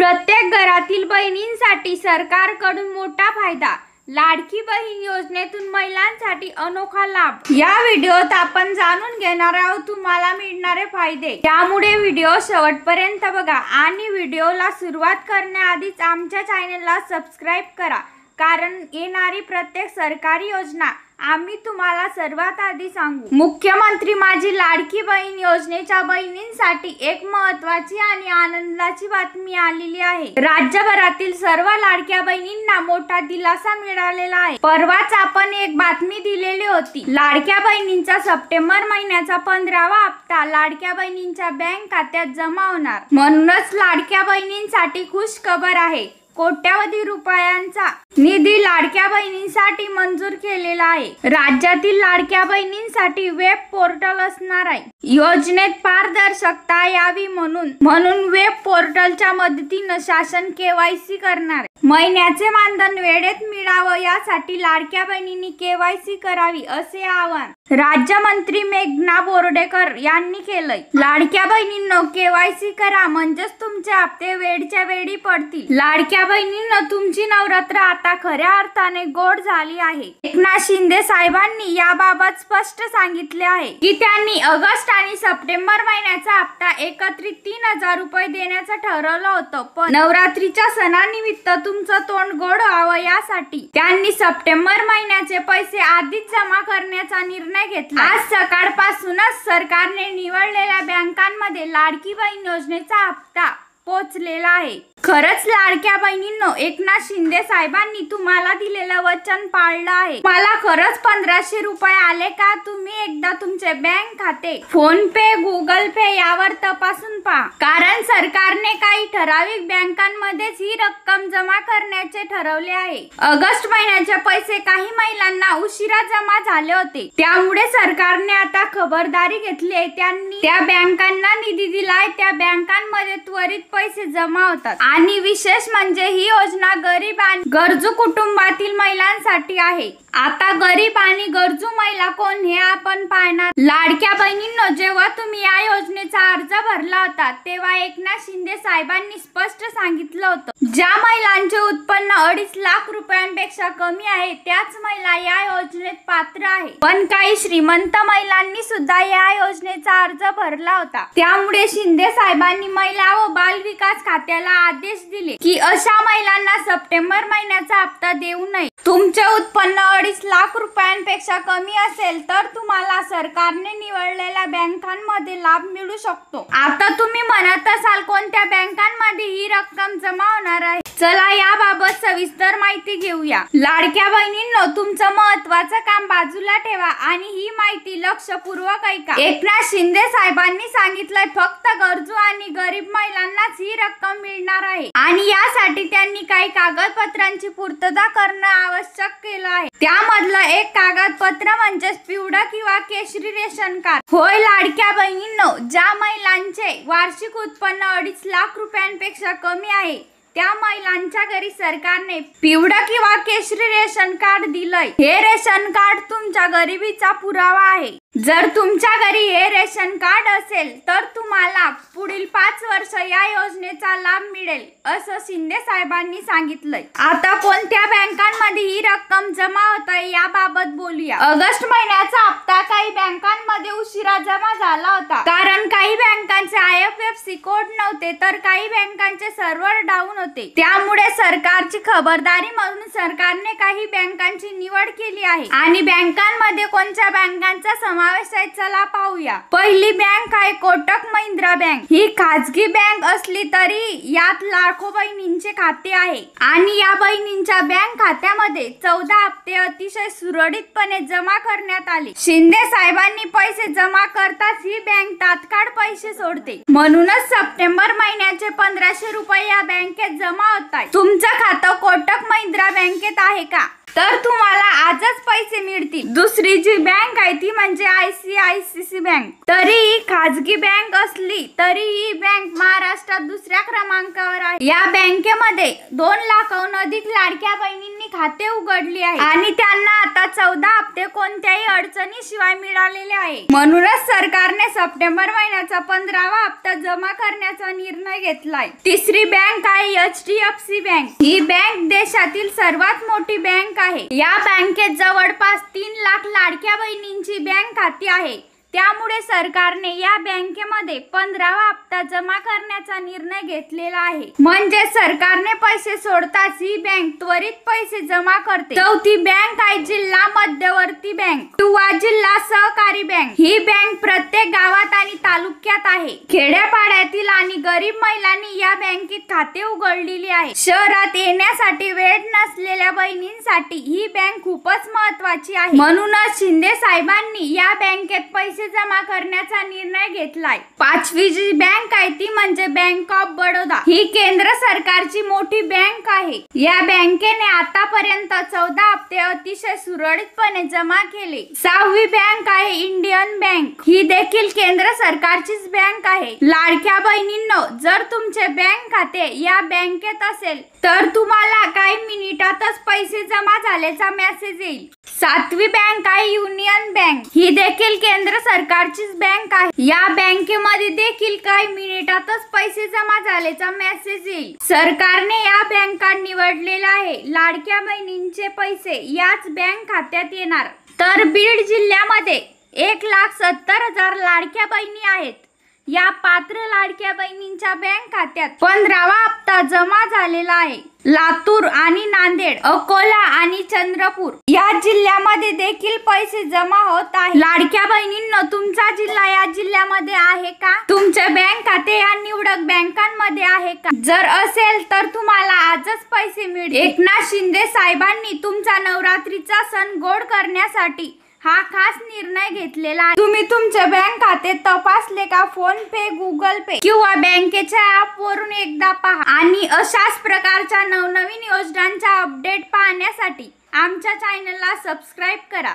प्रत्येक घरातील बहिणींसाठी सरकारकडून मोठा फायदा। लाडकी बहीण योजनेतून महिलांसाठी अनोखा लाभ। या व्हिडिओत आपण जाणून घेणार आहोत तुम्हाला मिळणारे फायदे। त्यामुळे व्हिडिओ शेवटपर्यंत बघा आणि व्हिडिओला सुरुवात करण्याआधीच आमच्या चॅनलला सबस्क्राइब करा, कारण येणारी प्रत्येक सरकारी योजना आम्ही तुम्हाला सर्वात आधी सांगू। मुख्यमंत्री माझी लाडकी बहीण योजनेच्या बहिणींसाठी एक महत्त्वाची आणि आनंदाची बातमी आलेली आहे। राज्यभरातील सर्व लाडक्या बहिणींना मोठा दिलासा मिळालेला आहे। परवाच आपण एक बातमी दिलेली होती। लाडक्या बहिणींचा सप्टेंबर महिन्याचा 15वा हप्ता लाडक्या बहिणींच्या बँक खात्यात जमा होणार। म्हणूनच लाडक्या बहिणींसाठी खुश खबर आहे। कोट्यावधी रुपयांचा निधी लाडक्या बहिणींसाठी मंजूर केलेला आहे। राज्यातील लाडक्या बहिणींसाठी वेब पोर्टल असणार आहे। योजनेत पारदर्शकता यावी म्हणून वेब पोर्टलच्या मदतीने शासन KYC करणार आहे। महिन्याचे मानधन वेळेत मिळावं यासाठी लाडक्या बहिणींनी KYC करावी असे आवाहन राज्यमंत्री मेघना बोर्डीकर यांनी केलंय। लाडक्या बहिणींनो KYC करा, म्हणजेच तुमचे हप्ते वेळच्या वेळी पडतील। लाडक्या बहिणींनो तुमची नवरात्र आता खऱ्या अर्थाने गोड झाली आहे। एकनाथ शिंदे साहेबांनी याबाबत स्पष्ट सांगितले आहे की त्यांनी ऑगस्ट आणि सप्टेंबर महिन्याचा हप्ता एकत्रित 3000 रुपये देण्याचं ठरवलं होतं, पण नवरात्रीच्या सणानिमित्त तुमचं तोंड गोड व्हावं यासाठी त्यांनी सप्टेंबर महिन्याचे पैसे आधीच जमा करण्याचा निर्णय घेतला। आज सकाळपासूनच सरकारने निवडलेल्या बँकांमध्ये लाडकी बहीण योजनेचा हप्ता पोहोचलेला आहे। खरंच लाडक्या बहिणींनो, एकनाथ शिंदे साहेबांनी तुम्हाला दिलेलं वचन पाळलं आहे। मला खरंच 1500 रुपये आले का? तुम्ही एकदा तुमचे बँक खाते, फोन पे, गुगल पे यावर तपासून पहा, कारण सरकारने काही ठराविक बँकांमध्येच ही रक्कम जमा करण्याचे ठरवले आहे। ऑगस्ट महिन्याचे पैसे काही महिलांना उशिरा जमा झाले होते, त्यामुळे सरकारने आता खबरदारी घेतली आहे। त्यांनी त्या बँकांना निधी दिलाय, त्या बँकांमध्ये त्वरित पैसे जमा होतात। आणि विशेष म्हणजे ही योजना गरीब आणि गरजू कुटुंबातील महिलांसाठी आहे। आता गरीब आणि गरजू महिला कोण हे आपण पाहणार। लाडक्या बहिणींनो, जेव्हा तुम्ही या योजनेचा अर्ज भरला होता तेव्हा एकनाथ शिंदे साहेबांनी स्पष्ट सांगितलं होतं, ज्या महिलांचे उत्पन्न 2.5 लाख रुपयांपेक्षा कमी आहे त्याच महिला या योजनेत पात्र आहे। पण काही श्रीमंत महिलांनी सुद्धा या योजनेचा अर्ज भरला होता। त्यामुळे शिंदे साहेबांनी महिला व बाल विकास खात्याला आदेश दिले की अशा महिलांना सप्टेंबर महिन्याचा हप्ता देऊ नये। तुमचे उत्पन्न 2.5 लाख रुपयांपेक्षा कमी असेल तर तुम्हाला सरकारने निवडलेल्या बँकांमध्ये लाभ मिळू शकतो। आता तुम्ही म्हणत असाल कोणत्या बँकांमध्ये ही रक्कम जमा होणार आहे? चला याबाबत सविस्तर माहिती घेऊया। लाडक्या बहिणींनो, तुमचं महत्त्वाचं काम बाजूला ठेवा आणि ही माहिती लक्षपूर्वक ऐका। एकनाथ शिंदे साहेबांनी सांगितलंय फक्त गरजू आणि गरीब महिलांनाच ही रक्कम मिळणार आहे आणि यासाठी त्यांनी काही कागदपत्रांची पूर्तता करणं आवश्यक केलं आहे। त्यामधलं एक कागदपत्र म्हणजे पिवळं किंवा केशरी रेशन कार्ड होय। लाडक्या बहिणींनो, ज्या महिलांचे वार्षिक उत्पन्न 2.5 लाख रुपयांपेक्षा कमी आहे त्या महिलांच्या घरी सरकारने पिवळं किंवा केशरी रेशन कार्ड दिलंय। हे रेशन कार्ड तुमच्या गरिबीचा पुरावा आहे। जर तुमच्या घरी हे रेशन कार्ड असेल तर तुम्हाला पुढील 5 वर्ष या योजनेचा लाभ मिळेल असं शिंदे साहेबांनी सांगितलंय। आता कोणत्या बँकांमध्ये ही रक्कम जमा होत आहे याबाबत बोलूया। ऑगस्ट महिन्याचा हप्ता काही बँकांमध्ये उशिरा जमा झाला होता, कारण काही बँकांचे IFSC कोड नव्हते तर काही बँकांचे सर्व्हर डाऊन होते। त्यामुळे सरकारची खबरदारी म्हणून सरकारने काही बँकांची निवड केली आहे आणि बँकांमध्ये कोणत्या बँकांचा समावेश आहे चला पाहूया। पहिली बँक आहे कोटक महिंद्रा बँक। ही खाजगी बँक असली तरी यात लाखो बहिणींचे खाते आहे आणि या बहिणींच्या बँक खात्यामध्ये 14 हप्ते अतिशय सुरळीतपणे जमा करण्यात आले। शिंदे साहेबांनी पैसे जमा करताच ही बँक तात्काळ पैसे सोडते, म्हणूनच सप्टेंबर महिन्याचे 1500 रुपये या बँकेत जमा होत आहे। तुमचं खातं कोटक महिंद्रा बँकेत आहे का? तर तुम्हाला आजच पैसे मिळतील। दुसरी जी बँक आहे ती म्हणजे ICICI बँक। तरी खाजगी बँक असली तरी ही बँक महाराष्ट्रात दुसऱ्या क्रमांकावर आहे। या बँकेमध्ये 2 लाखाहून अधिक लाडक्या बहिणींनी खाते उघडली आहे आणि त्यांना आता 14 हप्ते कोणत्याही अडचणीशिवाय मिळालेले आहे. म्हणूनच सरकारने सप्टेंबर महिन्याचा 15वा हप्ता जमा करण्याचा निर्णय घेतलाय. तिसरी बँक आहे HDFC बँक. ही बँक देशातील सर्वात मोठी बँक आहे. या बँकेत जवळपास 3 लाख लाडक्या बहिणींची बँक खाती आहे. त्यामुळे सरकारने या बँकेमध्ये 15वा हप्ता जमा करण्याचा निर्णय घेतलेला आहे. म्हणजे सरकारने पैसे सोडताच ही बँक त्वरित पैसे जमा करते. चौथी बँक आहे जिल्हा मध्यवर्ती बँक किंवा जिल्हा सहकारी बँक. ही बँक प्रत्येक गावात आणि तालुक्यात आहे. खेड्यापाड्यातील आणि गरीब महिलांनी या बँकेत खाते उघडलेली आहे. शहरात येण्यासाठी वेळ नसलेल्या बहिणींसाठी ही बँक खूपच महत्वाची आहे. म्हणूनच शिंदे साहेबांनी या बँकेत पैसे जमा करण्याचा निर्णय घेतलाय. पाचवी जी बँक आहे ती म्हणजे बँक ऑफ बडोदा. ही केंद्र सरकारची मोठी बँक आहे. या बँकेने आतापर्यंत 14 हप्ते अतिशय सुरळीतपणे जमा केले. सहावी बँक आहे इंडियन बँक. ही देखील केंद्र सरकारचीच बँक आहे. लाडक्या बहिणींनो, जर तुमचे बँक खाते या बँकेत असेल तर तुम्हाला काही मिनिटातच पैसे जमा झाल्याचा मेसेज येईल. सातवी बँक आहे युनियन बँक. ही देखील केंद्र सरकारचीच बँक आहे. या बँकेमध्ये देखील काही मिनिटातच पैसे जमा झाल्याचा मेसेज येईल. सरकारने या बँका निवडलेला आहे. लाडक्या बहिणींचे पैसे याच बँक खात्यात येणार. तर बीड जिल्ह्यामध्ये 1,70,000 लाडक्या बहिणी आहेत. या पात्र लाडक्या बहिणींच्या बँक खात्यात 15वा हप्ता जमा झालेला आहे. लातूर आणि नांदेड, अकोला आणि चंद्रपूर या जिल्ह्यामध्ये देखील पैसे जमा होत आहेत. लाडक्या बहिणींनो, तुमचा जिल्हा या जिल्ह्यामध्ये आहे का? तुमचे बँक खाते या निवडक बँकांमध्ये आहे का? जर असेल तर तुम्हाला आजच पैसे मिळतील. एकनाथ शिंदे साहेबांनी तुमचा नवरात्रीचा सण गोड करण्यासाठी हा खास निर्णय घेतलेला आहे. तुम्ही तुमचे बँक खाते तपासले का? फोन पे, गुगल पे किंवा बँकेच्या ऍप वरून एकदा पहा आणि अशाच प्रकारच्या नवनवीन योजनांचा अपडेट पाहण्यासाठी आमच्या चॅनलला सबस्क्राईब करा.